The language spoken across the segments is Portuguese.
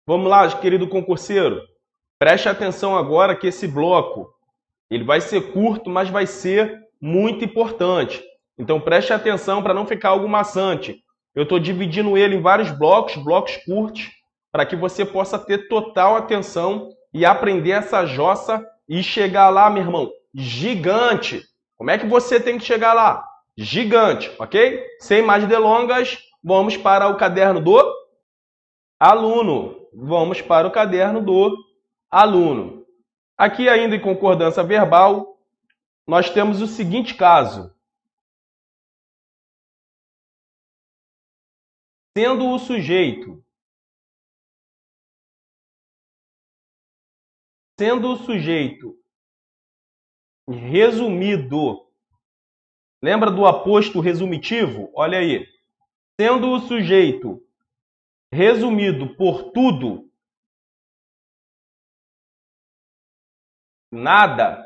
Vamos lá, querido concurseiro. Preste atenção agora que esse bloco ele vai ser curto, mas vai ser muito importante. Então preste atenção para não ficar algo maçante. Eu estou dividindo ele em vários blocos, blocos curtos, para que você possa ter total atenção e aprender essa jossa e chegar lá, meu irmão, gigante. Como é que você tem que chegar lá? Gigante, ok? Sem mais delongas, vamos para o caderno do aluno. Vamos para o caderno do aluno. Aqui, ainda em concordância verbal, nós temos o seguinte caso. Sendo o sujeito, resumido, lembra do aposto resumitivo? Olha aí. Sendo o sujeito resumido por tudo, nada,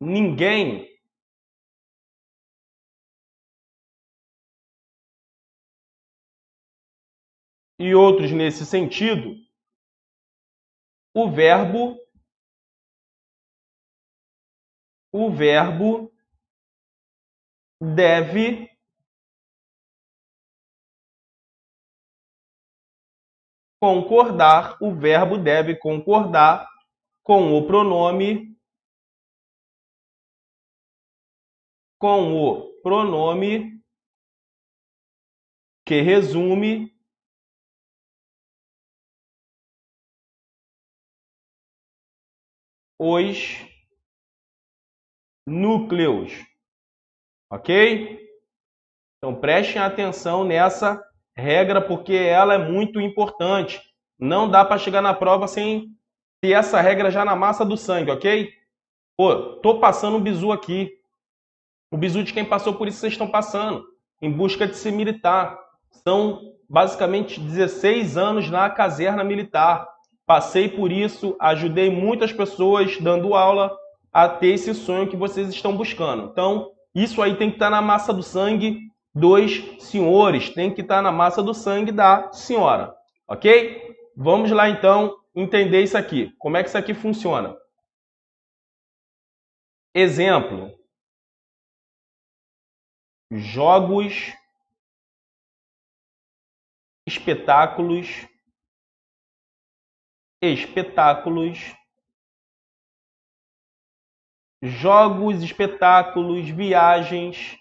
ninguém, e outros nesse sentido, o verbo deve concordar, com o pronome que resume os núcleos, ok? Então prestem atenção nessa regra porque ela é muito importante. Não dá para chegar na prova sem ter essa regra já na massa do sangue, ok? Pô, tô passando um bizu aqui. O bizu de quem passou por isso vocês estão passando, em busca de ser militar. São basicamente 16 anos na caserna militar. Passei por isso, ajudei muitas pessoas dando aula a ter esse sonho que vocês estão buscando. Então, isso aí tem que estar na massa do sangue dos senhores, tem que estar na massa do sangue da senhora, ok? Vamos lá então entender isso aqui. Como é que isso aqui funciona? Exemplo: jogos, espetáculos, jogos, espetáculos, viagens,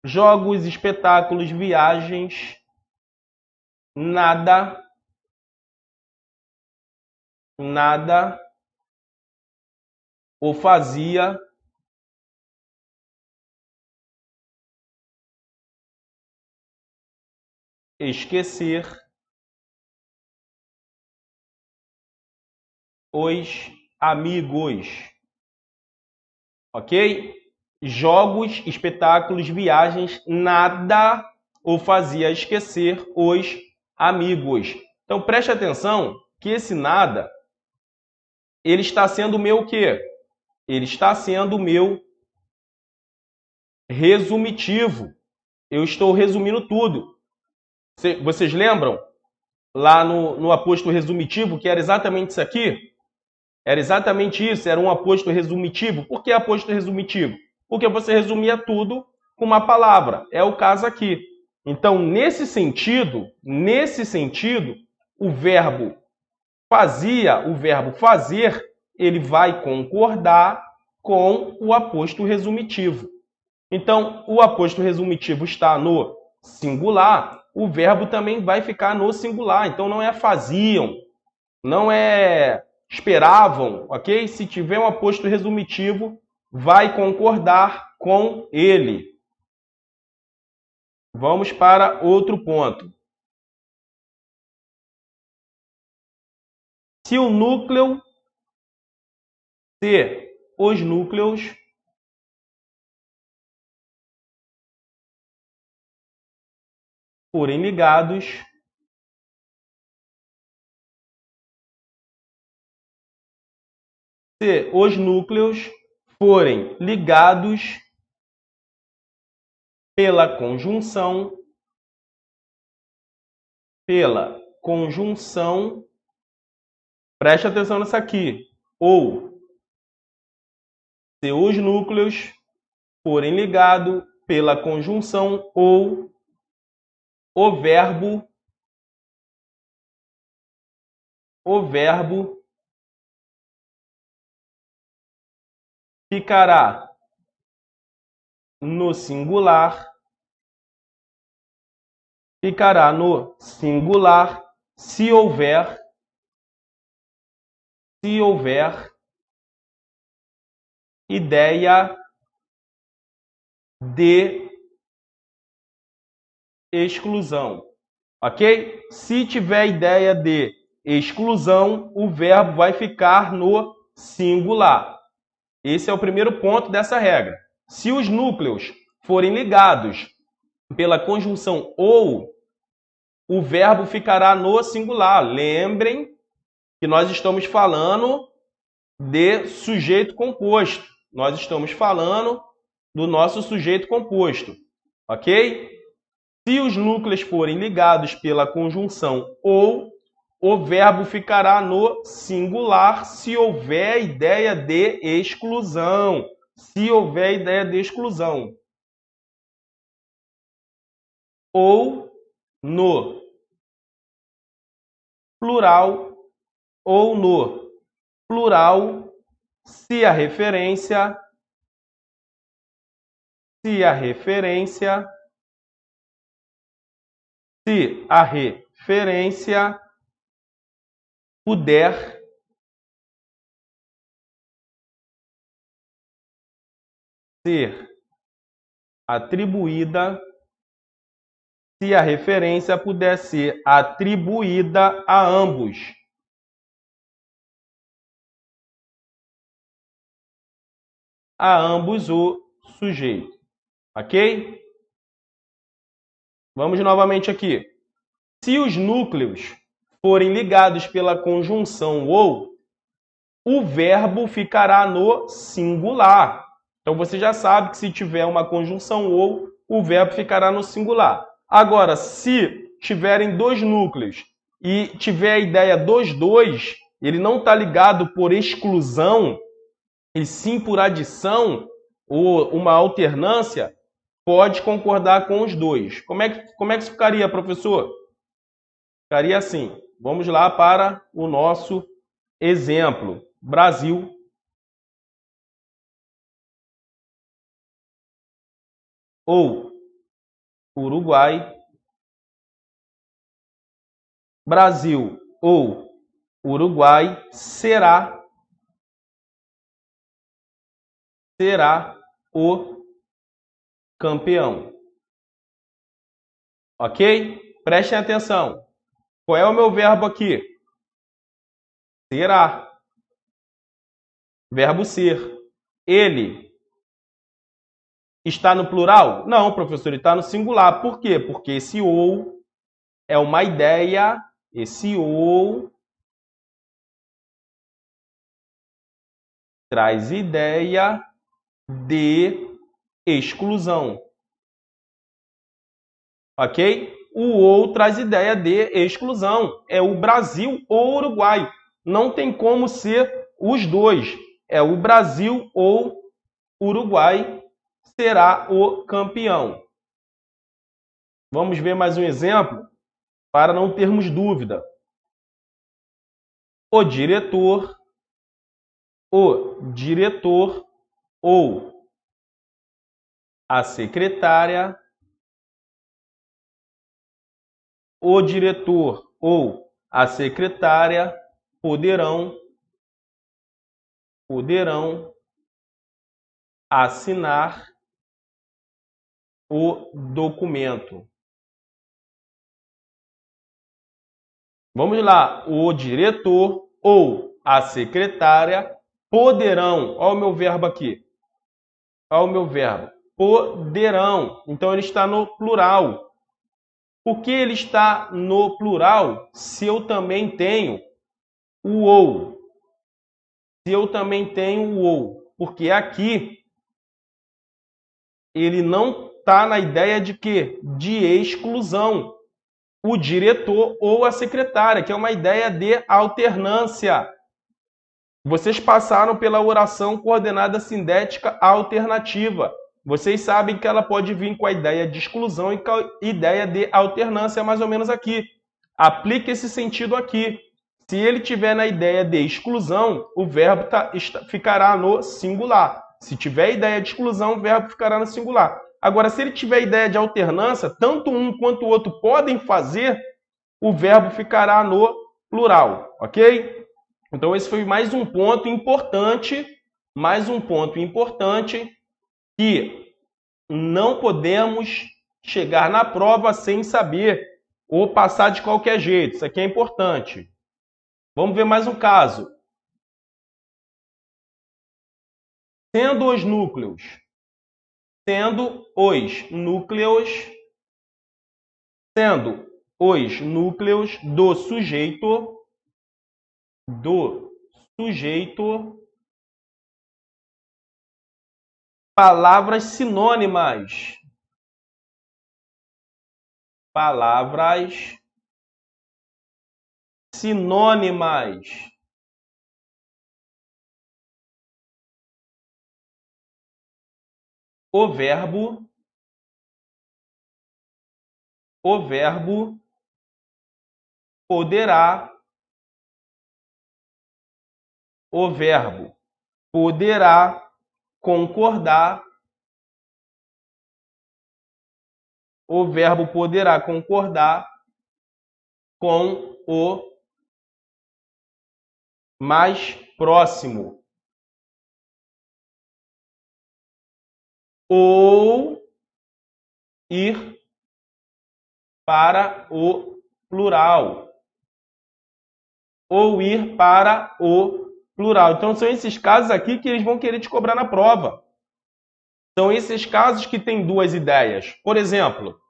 jogos, espetáculos, viagens, nada, ou fazia, esquecer, os amigos, ok? Jogos, espetáculos, viagens, nada ou fazia esquecer os amigos. Então preste atenção que esse nada, ele está sendo o meu o quê? Ele está sendo o meu resumitivo. Eu estou resumindo tudo. Vocês lembram lá no aposto resumitivo que era exatamente isso aqui? Era exatamente isso, era um aposto resumitivo. Por que aposto resumitivo? Porque você resumia tudo com uma palavra. É o caso aqui. Então, nesse sentido, o verbo fazia, o verbo fazer, ele vai concordar com o aposto resumitivo. Então, o aposto resumitivo está no singular, o verbo também vai ficar no singular. Então, não é faziam, não é esperavam, ok? Se tiver um aposto resumitivo, vai concordar com ele. Vamos para outro ponto. Se o núcleo, se os núcleos forem ligados, se os núcleos forem ligados pela conjunção, preste atenção nessa aqui, ou se os núcleos forem ligados pela conjunção ou o verbo ficará no singular, se houver ideia de exclusão, ok? Se tiver ideia de exclusão, o verbo vai ficar no singular. Esse é o primeiro ponto dessa regra. Se os núcleos forem ligados pela conjunção ou, o verbo ficará no singular. Lembrem que nós estamos falando de sujeito composto. Nós estamos falando do nosso sujeito composto, ok? Se os núcleos forem ligados pela conjunção ou, o verbo ficará no singular se houver ideia de exclusão. Se houver ideia de exclusão. Ou no plural, se a referência puder ser atribuída, a ambos. O sujeito. Ok? Vamos novamente aqui. Se os núcleos forem ligados pela conjunção ou, o verbo ficará no singular. Então, você já sabe que se tiver uma conjunção ou, o verbo ficará no singular. Agora, se tiverem dois núcleos e tiver a ideia dos dois, ele não está ligado por exclusão, e sim por adição ou uma alternância, pode concordar com os dois. Como é que isso ficaria, professor? Ficaria assim. Vamos lá para o nosso exemplo. Brasil ou Uruguai. Brasil ou Uruguai será o campeão. Ok? Prestem atenção. Qual é o meu verbo aqui? Será. Verbo ser. Ele está no plural? Não, professor, ele está no singular. Por quê? Porque esse ou é uma ideia, esse ou traz ideia de exclusão. Ok? O ou traz ideia de exclusão. É o Brasil ou o Uruguai. Não tem como ser os dois. É o Brasil ou Uruguai será o campeão. Vamos ver mais um exemplo para não termos dúvida. O diretor ou a secretária, poderão assinar o documento. Vamos lá. O diretor ou a secretária poderão. Olha o meu verbo aqui. Olha o meu verbo. Poderão. Então, ele está no plural. Por que ele está no plural se eu também tenho o ou? Porque aqui ele não está na ideia de quê? De exclusão. O diretor ou a secretária, que é uma ideia de alternância. Vocês passaram pela oração coordenada sindética alternativa. Vocês sabem que ela pode vir com a ideia de exclusão e com a ideia de alternância, mais ou menos aqui. Aplique esse sentido aqui. Se ele tiver na ideia de exclusão, o verbo ficará no singular. Se tiver ideia de exclusão, o verbo ficará no singular. Agora, se ele tiver ideia de alternância, tanto um quanto o outro podem fazer, o verbo ficará no plural, ok? Então, esse foi mais um ponto importante que não podemos chegar na prova sem saber ou passar de qualquer jeito. Isso aqui é importante. Vamos ver mais um caso. Sendo os núcleos do sujeito palavras sinônimas. O verbo poderá concordar. O verbo poderá concordar com o mais próximo. Ou ir para o plural. Então, são esses casos aqui que eles vão querer te cobrar na prova. São esses casos que têm duas ideias. Por exemplo,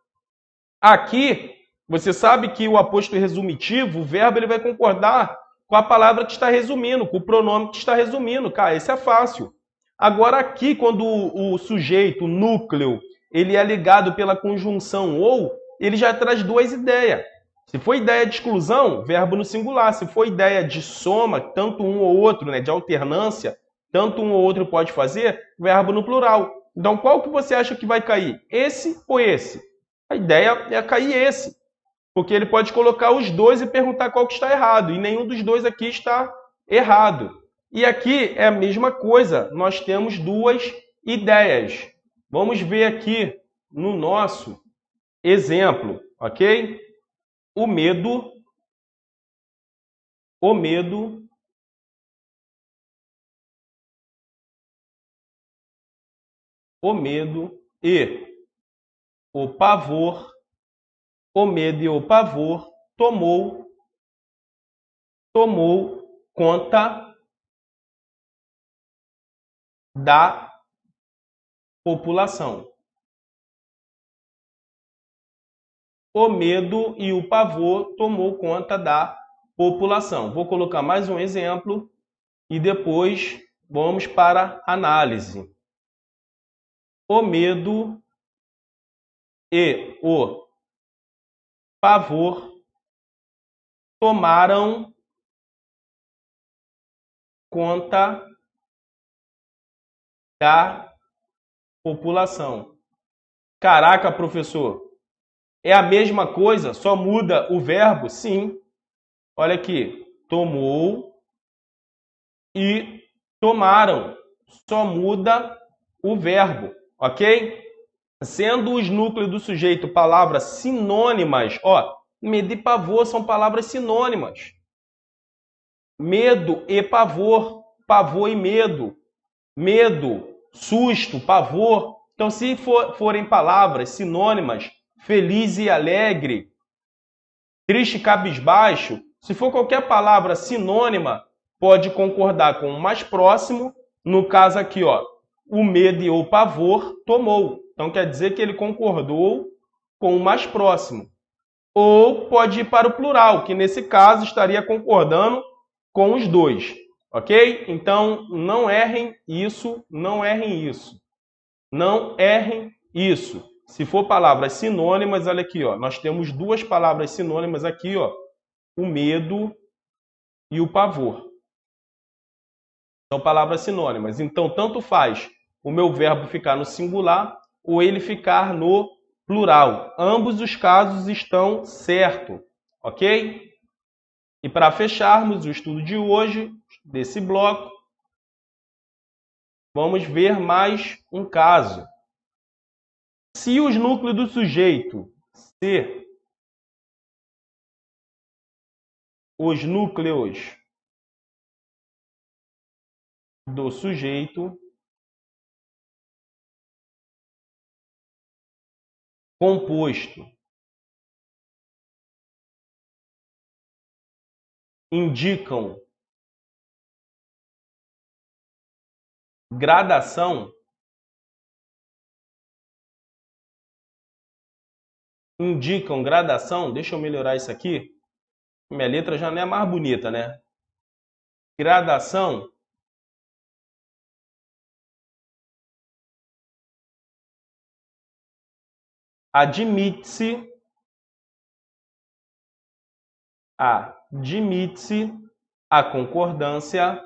aqui, você sabe que o aposto resumitivo, o verbo ele vai concordar com a palavra que está resumindo, com o pronome que está resumindo. Cara, esse é fácil. Agora aqui, quando o sujeito, o núcleo, ele é ligado pela conjunção ou, ele já traz duas ideias. Se for ideia de exclusão, verbo no singular. Se for ideia de soma, tanto um ou outro, né, de alternância, tanto um ou outro pode fazer, verbo no plural. Então, qual que você acha que vai cair? Esse ou esse? A ideia é cair esse. Porque ele pode colocar os dois e perguntar qual que está errado. E nenhum dos dois aqui está errado. E aqui é a mesma coisa. Nós temos duas ideias. Vamos ver aqui no nosso exemplo, ok? O medo e o pavor, tomou conta da população. O medo e o pavor tomou conta da população. Vou colocar mais um exemplo e depois vamos para a análise. O medo e o pavor tomaram conta da população. Caraca, professor, é a mesma coisa, só muda o verbo? Sim. Olha aqui, tomou e tomaram. Só muda o verbo, ok? Sendo os núcleos do sujeito palavras sinônimas, ó, medo e pavor são palavras sinônimas. Medo e pavor, pavor e medo. Medo, susto, pavor. Então, se forem palavras sinônimas, feliz e alegre, triste e cabisbaixo, se for qualquer palavra sinônima, pode concordar com o mais próximo. No caso aqui, ó, o medo e o pavor tomou. Então, quer dizer que ele concordou com o mais próximo. Ou pode ir para o plural, que nesse caso estaria concordando com os dois. Ok? Então, não errem isso, não errem isso. Não errem isso. Se for palavras sinônimas, olha aqui, ó, nós temos duas palavras sinônimas aqui, ó, o medo e o pavor. São palavras sinônimas. Então, tanto faz o meu verbo ficar no singular ou ele ficar no plural. Ambos os casos estão certos, ok? E para fecharmos o estudo de hoje, desse bloco, vamos ver mais um caso. Se os núcleos do sujeito, se os núcleos do sujeito composto indicam gradação, deixa eu melhorar isso aqui, minha letra já não é mais bonita, né? Gradação admite-se a concordância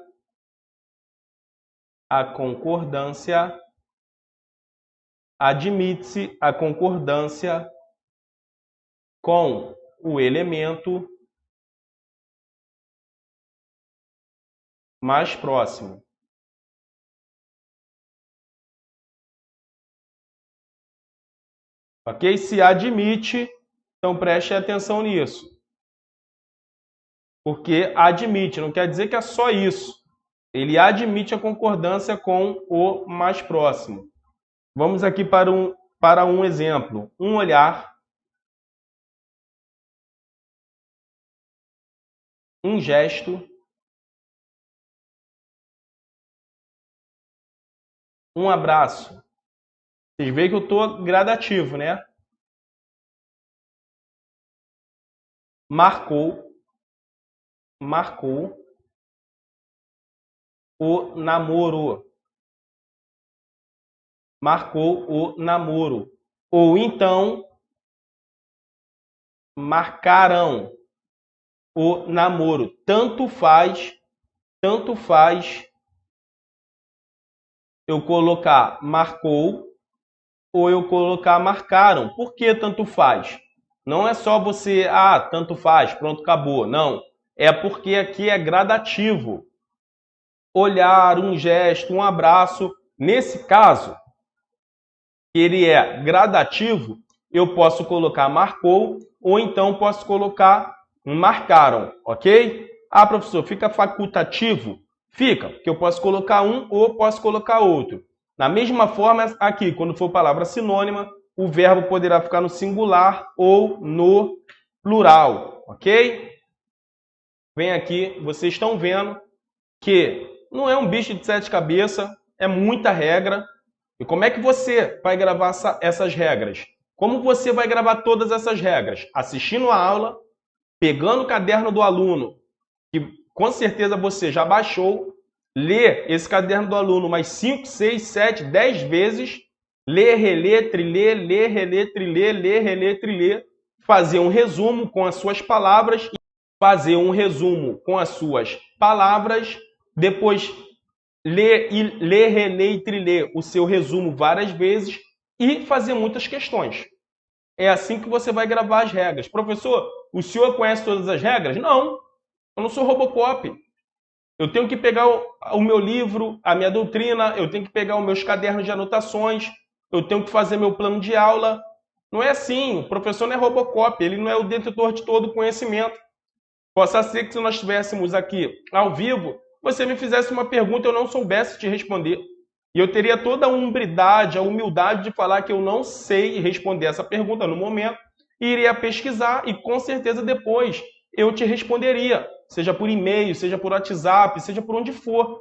com o elemento mais próximo. Ok? Se admite, então preste atenção nisso. Porque admite, não quer dizer que é só isso. Ele admite a concordância com o mais próximo. Vamos aqui para um exemplo. Um olhar, um gesto, um abraço. Vocês veem que eu estou gradativo, né? Marcou o namoro. Marcou o namoro. Ou então, marcaram o namoro. Tanto faz eu colocar marcou ou eu colocar marcaram. Por que tanto faz? Não é só você, tanto faz, pronto, acabou. Não. É porque aqui é gradativo. Olhar, um gesto, um abraço. Nesse caso, ele é gradativo, eu posso colocar marcou ou então posso colocar marcaram, ok? Professor, fica facultativo? Fica, porque eu posso colocar um ou posso colocar outro. Da mesma forma, aqui, quando for palavra sinônima, o verbo poderá ficar no singular ou no plural, ok? Vem aqui, vocês estão vendo que não é um bicho de sete cabeças, é muita regra. E como é que você vai gravar essas regras? Como você vai gravar todas essas regras? Assistindo a aula, pegando o caderno do aluno, que com certeza você já baixou, lê esse caderno do aluno mais 5, 6, 7, 10 vezes, lê, relê, trilê, lê, relê, trilê, lê, relê, trilê, fazer um resumo com as suas palavras, depois ler, relê e trilê o seu resumo várias vezes e fazer muitas questões. É assim que você vai gravar as regras. Professor, o senhor conhece todas as regras? Não, eu não sou Robocop. Eu tenho que pegar o meu livro, a minha doutrina, eu tenho que pegar os meus cadernos de anotações, eu tenho que fazer meu plano de aula. Não é assim, o professor não é Robocop, ele não é o detentor de todo o conhecimento. Possa ser que se nós estivéssemos aqui ao vivo, você me fizesse uma pergunta e eu não soubesse te responder. E eu teria toda a humildade de falar que eu não sei responder essa pergunta no momento, e iria pesquisar e com certeza depois eu te responderia, seja por e-mail, seja por WhatsApp, seja por onde for.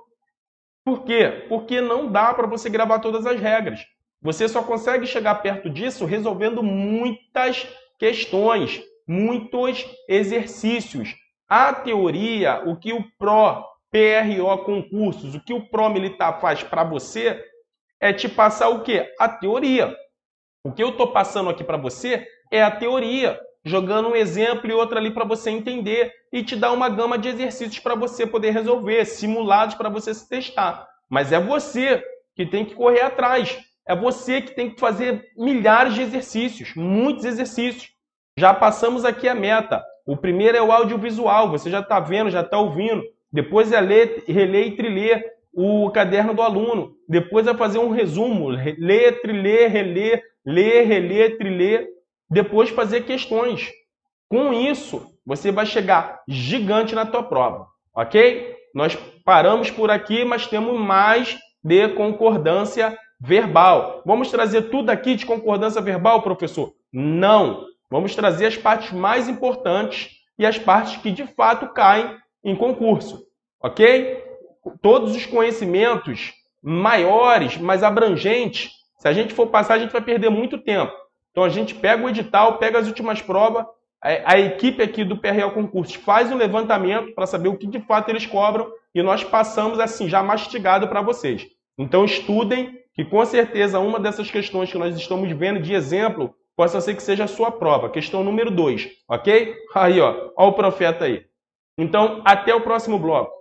Por quê? Porque não dá para você gravar todas as regras. Você só consegue chegar perto disso resolvendo muitas questões, muitos exercícios. A teoria, o que o PRO PRO Concursos, o que o ProMilitar faz para você é te passar o quê? A teoria. O que eu estou passando aqui para você é a teoria, jogando um exemplo e outro ali para você entender e te dar uma gama de exercícios para você poder resolver, simulados para você se testar. Mas é você que tem que correr atrás. É você que tem que fazer milhares de exercícios, muitos exercícios. Já passamos aqui a meta. O primeiro é o audiovisual, você já está vendo, já está ouvindo. Depois é ler, reler e triler o caderno do aluno. Depois é fazer um resumo, ler, triler, reler, ler, reler, triler. Depois fazer questões. Com isso, você vai chegar gigante na tua prova, ok? Nós paramos por aqui, mas temos mais de concordância verbal. Vamos trazer tudo aqui de concordância verbal, professor? Não. Vamos trazer as partes mais importantes e as partes que de fato caem em concurso, ok? Todos os conhecimentos maiores, mais abrangentes, se a gente for passar, a gente vai perder muito tempo. Então a gente pega o edital, pega as últimas provas, a equipe aqui do PRO Concursos faz um levantamento para saber o que de fato eles cobram e nós passamos assim, já mastigado para vocês. Então estudem, que com certeza uma dessas questões que nós estamos vendo de exemplo possa ser que seja a sua prova. Questão número 2, ok? Aí, ó o profeta aí. Então, até o próximo bloco.